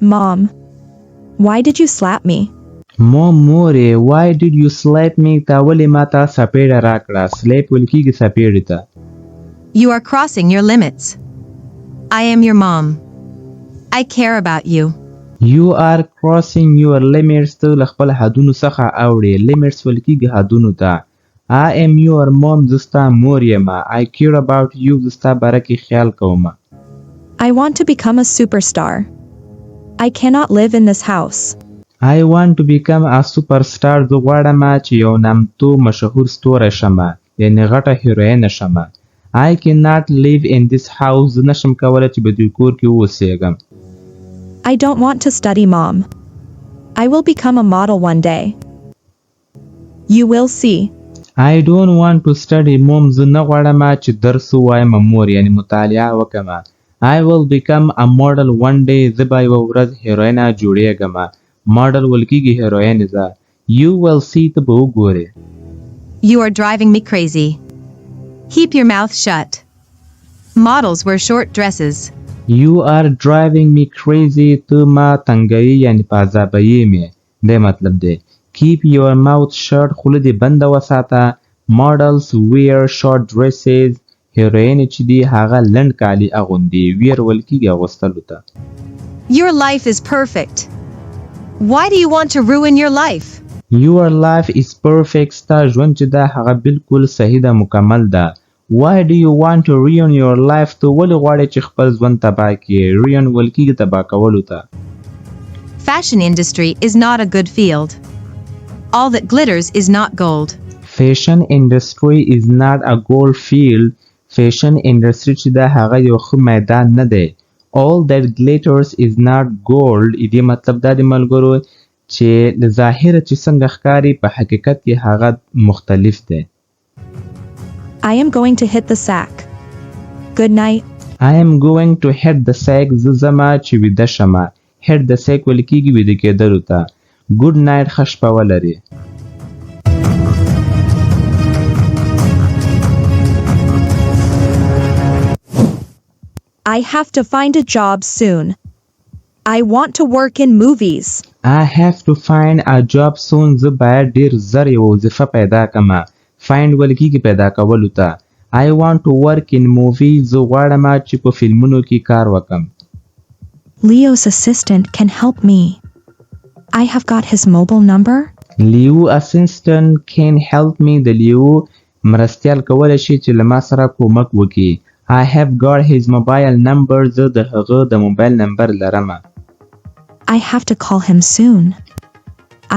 Mom, why did you slap me? مورې why did you slap me تا ولې ما ته سپېړه راکړه slap ویل کېږي سپېړې ته. You are crossing your limits. I am your mom. I care about you. You are crossing your limits ته له خپل حدونو څخه اوړې limits ویل کېږي حدونو ته. I am your mom زه ستا مور یم. I care about you زه ستا باره کې خیال کوم. I want to become a superstar. I cannot live in this house. I want to become a superstar زه غواړم چې یو نامتو مشهور ستوری شم یعنې غټه هیروینه شم. I cannot live in this house زه نشم کولی چې په دې کور کې واوسېږم. I don't want to study, Mom. I will become a model one day. You will see. I don't want to study mom زه نه غواړم چې درس ووایم مور یعنې مطالعه وکړم. I will become a model one day زه به یوه ورځ هیروینه جوړېږم. model ویل کېږي هیروینې ته. You will see ته به وګورې. You are driving me crazy. Keep your mouth shut. Models wear short dresses. You are driving me crazy ته ما تنګوي یعنې په عذابوي مې. دی مطلب دی. Keep your mouth shut خوله دې بنده وساته. Models wear short dresses هیروینې چې دي هغه لنډ کالي اغوندي. wear ویل کېږي اغوستلو ته. Your life is perfect. Why do you want to ruin your life? Your life is perfect ستا ژوند چې ده هغه بالکل صحیح ده مکمل ده. Why do you want to ruin your life ته ولې غواړې چې خپل ژوند تباه کړې. ruin ویل کېږي تباه کولو ته. Fashion industry is not a good field. All that glitters is not gold. Fashion industry is not a gold field. Fashion industry چې ده هغه یو ښه میدان نه دی. All that glitters is not gold. دې مطلب دا دی ملګرو چې له ظاهره چې څنګه ښکاري په حقیقت کې هغه مختلف دی. I am going to hit the sack. Good night. I am going to hit the sack زه ځمه چې ویده شمه. hit the sack ویل کېږي ویده کېدلو ته. good night ښه شپه ولرې. I have to find a job soon. I want to work in movies. I have to find a job soon زه باید ډېر زر یوه وظیفه پیدا کړم. find ویل کېږي پیدا کولو ته. I want to work in movies زه غواړم چې په فلمونو کې کار وکړم. Leo's assistant can help me. I have got his mobile number. Leo assistant can help me د لیو مرستیال کولی شي چې له ما سره کومک وکړي. I have got his mobile number زه د هغه د موبایل نمبر لرم. I have to call him soon.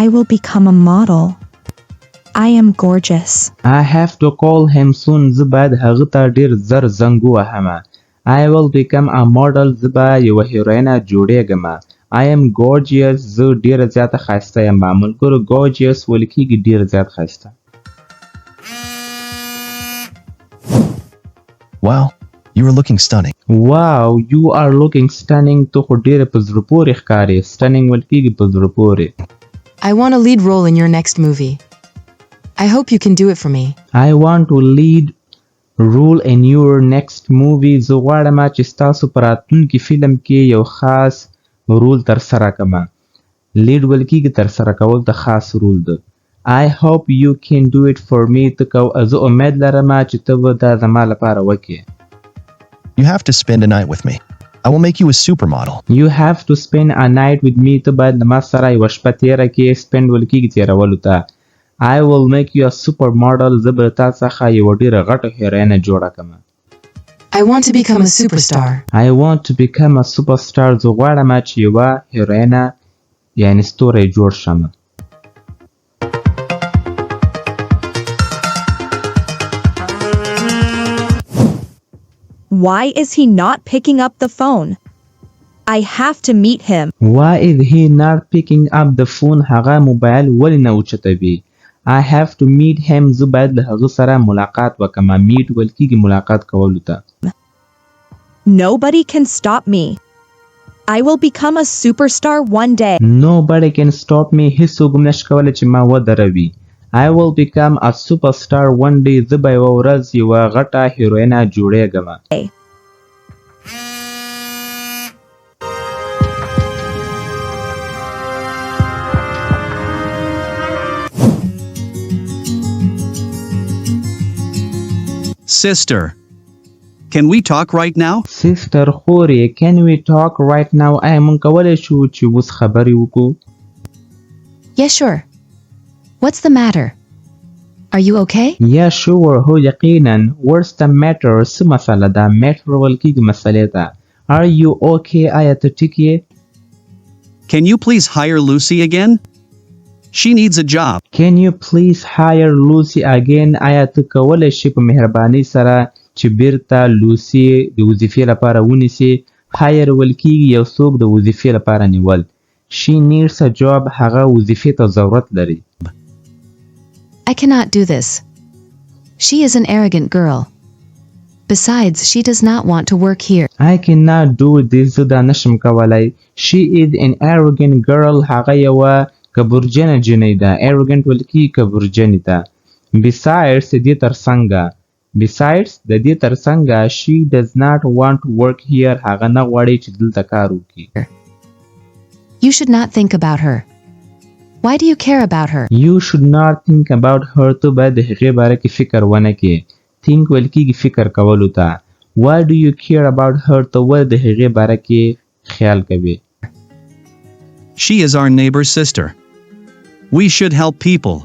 I will become a model. I am gorgeous. I have to call him soon زه باید هغه ته ډېر زر زنګ ووهم. I will become a model زه به یوه هیروینه جوړېږم. I am gorgeous زه ډېره زیاته ښایسته یم. ملګرو gorgeous ویل کېږي ډېر زیات ښایسته. Wow, you are looking stunning. Wow, you are looking stunning ته خو ډېره په زړه پورې ښکارې. stunning ویل کېږي په زړه پورې. I want a lead role in your next movie. I hope you can do it for me. I want to lead role in your next movie زه غواړم چې ستاسو په راتلونکي فلم کې یو خاص رول ترسره کړم. lead ویل کېږي ترسره کول د خاص رول ده. I hope you can do it for me زه امید لرم چې ته به دا زما لپاره وکړې. You have to spend a night with me. I will make you a supermodel. You have to spend a night with me ته باید له ما سره یوه شپه تېره کړې. spend ویل کېږي تېرولو ته. I will make you a supermodel زه به تا څخه یوه ډېره غټه هیروینه جوړه کړم. I want to become a superstar. I want to become a superstar زه غواړم چې یوه هیروینه یعنې ستوری جوړ شم. Why is he not picking up the phone? I have to meet him. Why is he not picking up the phone هغه موبایل ولې نه اوچتوي. I have to meet him زه باید له هغه سره ملاقات وکړم. meet ویل کېږي ملاقات کولو ته. Nobody can stop me. I will become a superstar one day. Nobody can stop me هیڅوک هم نشي کولی چې ما ودروي. I will become a superstar one day زه به یوه ورځ یوه غټه هیروینه جوړېږم. Sister, can we talk right now? Sister خورې can we talk right now آیا مونږ کولی شو چې اوس خبرې وکړو؟ Yeah, sure. What's the matter? Are you okay? Yeah, sure. هو یقینا. What's the matter? څه مسله ده؟ matter ویل کېږي مسلې ته. Are you okay? آیا ته ټیک یې؟ Can you please hire Lucy again? She needs a job. Can you please hire Lucy again? آیا ته کولی شي په مهربانۍ سره چې بیرته لوسی د وظیفې لپاره ونیسي؟ hire ویل کېږي یو څوک د وظیفې لپاره نیول. She needs a job. هغه وظیفې ته ضرورت لري. I cannot do this. She is an arrogant girl. Besides, she does not want to work here. I cannot do this. زه دا نشم کولی. She is an arrogant girl. هغه یوه کبرجنه جنۍ ده. arrogant ویل کېږي کبرجنې ته. Besides د دې ترڅنګه she does not want to work here. هغه نه غواړي چې دلته کار وکړي. You should not think about her. Why do you care about her? You should not think about her. ته باید د هغې باره کې فکر ونه کړې. think ویل کېږي فکر کولو ته. Why do you care about her? ته ولې د هغې باره کې خیال کوې؟ She is our neighbor's sister. We should help people.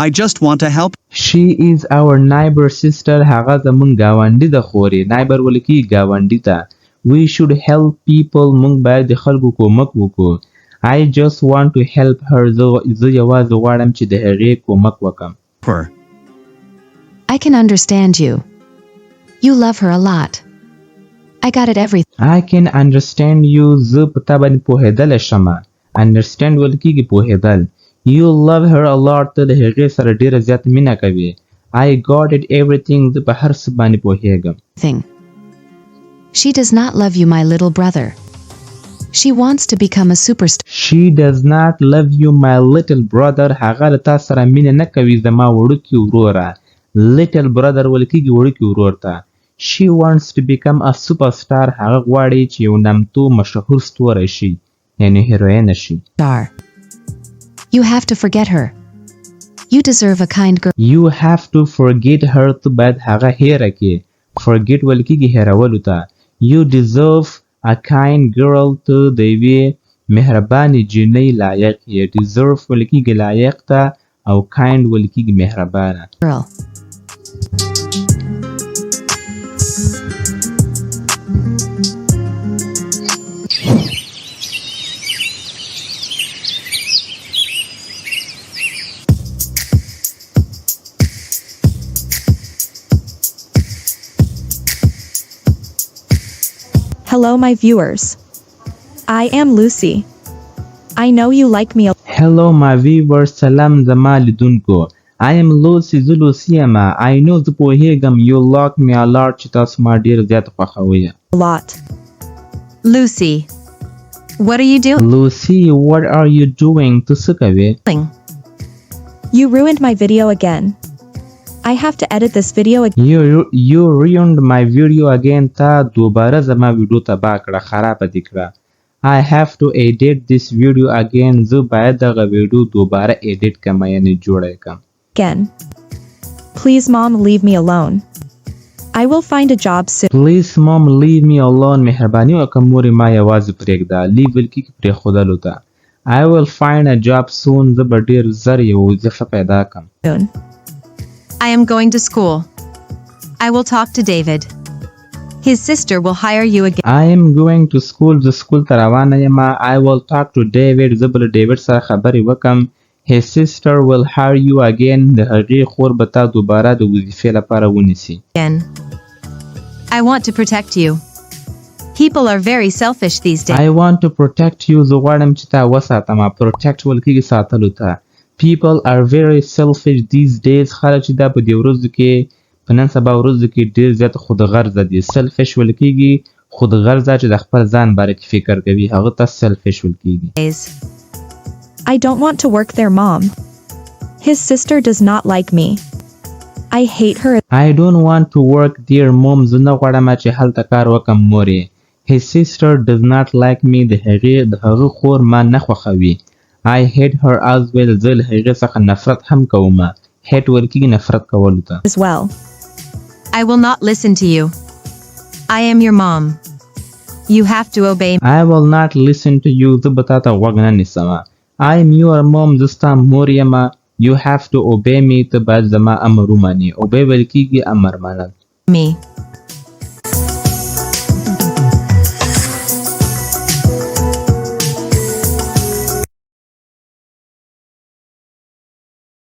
I just want to help. She is our neighbor's sister. هغه زموږ ګاونډي ده خورې. neighbor ویل کېږي ګاونډي ته. We should help people. موږ باید د خلکو کومک وکړو. I just want to help her. زه یوازې غواړم چې د هغې کومک وکړم. I can understand you. You love her a lot. I got it everything. I can understand you. زه په تا باندې پوهېدلی شمه. understand ویل کېږي پوهېدل. You love her a lot. ته د هغې سره ډېره زیاته مینه کوې. I got it everything. زه په هر څه باندې پوهېږم. She does not love you, my little brother. She wants to become a superstar. She does not love you, my little brother. هغه له تا سره مینه نه کوي زما وړوکی وروره. little brother ویل کېږي وړوکی ورور ته. She wants to become a superstar. هغه غواړي چې یو نامتو مشهور ستوری شي. یعنې هیروینه شي. You have to forget her. You deserve a kind girl. You have to forget her. ته باید هغه هیره کړې. forget ویل کېږي هیرولو ته. You deserve a kind girl. ته د یوې مهربانې جنۍ لایق یې. deserve ویل کېږي لایق ته او kind ویل کېږي مهربانه. Girl. Hello, my viewers. I am Lucy. I know you like me. Hello, my viewers. سلام زما لیدونکو. I am Lucy. زه لوسی یم. I know زه پوهېږم you like me a lot چې تاسو ما ډېر زیات خوښوئ. A lot. Lucy, what are you doing? Lucy, what are you doing? ته څه کوې؟ You ruined my video again. I have to edit this video again. You ruined my video again. تا دوباره زما ویډیو تباه کړه. خرابه دې کړه. I have to edit this video again. زه باید دغه ویډیو دوباره edit کړم یعنې جوړه کړم. Again. Please, Mom, leave me alone. I will find a job soon. Please, Mom, leave me alone. مهرباني وکړه مورې ما یوازې پرېږده. leave ویل کېږي پرېښودلو ته. I will find a job soon. زه به ډېر زر یوه وظیفه پیدا کړم. I am going to school. I will talk to David. His sister will hire you again. I am going to school. زه سکول ته روانه یم. I will talk to David. زه به له ډیوډ سره خبرې وکړم. His sister will hire you again. د هغې خور به تا دوباره د وظیفې لپاره ونیسي. I want to protect you. People are very selfish these days. I want to protect you. زه غواړم چې تا وساتم. protect ویل کېږي ساتلو ته. People are very selfish these days. خلک چې دا په دې ورځو کې په نن سبا ورځو کې ډېر زیات خودغرضه دي. selfish ویل کېږي خودغرضه چې د خپل ځان باره کې فکر کوي. هغه ته selfish ویل کېږي. I don't want to work there, Mom. His sister does not like me. I hate her. I don't want to work there, Mom. زه نه غواړم چې هلته کار وکړم مورې. His sister does not like me. د هغه خور ما نه خوښوي. I hate her as well. زه له هغې څخه نفرت هم کوم. hate ویل کېږي نفرت کولو ته. As well. I will not listen to you. I am your mom. You have to obey me. I will not listen to you. زه به تا ته غوږ نه نیسم. I am your mom. زه ستا مور یم. You have to obey me. ته باید زما امر ومنې. obey ویل کېږي امر منل. Me.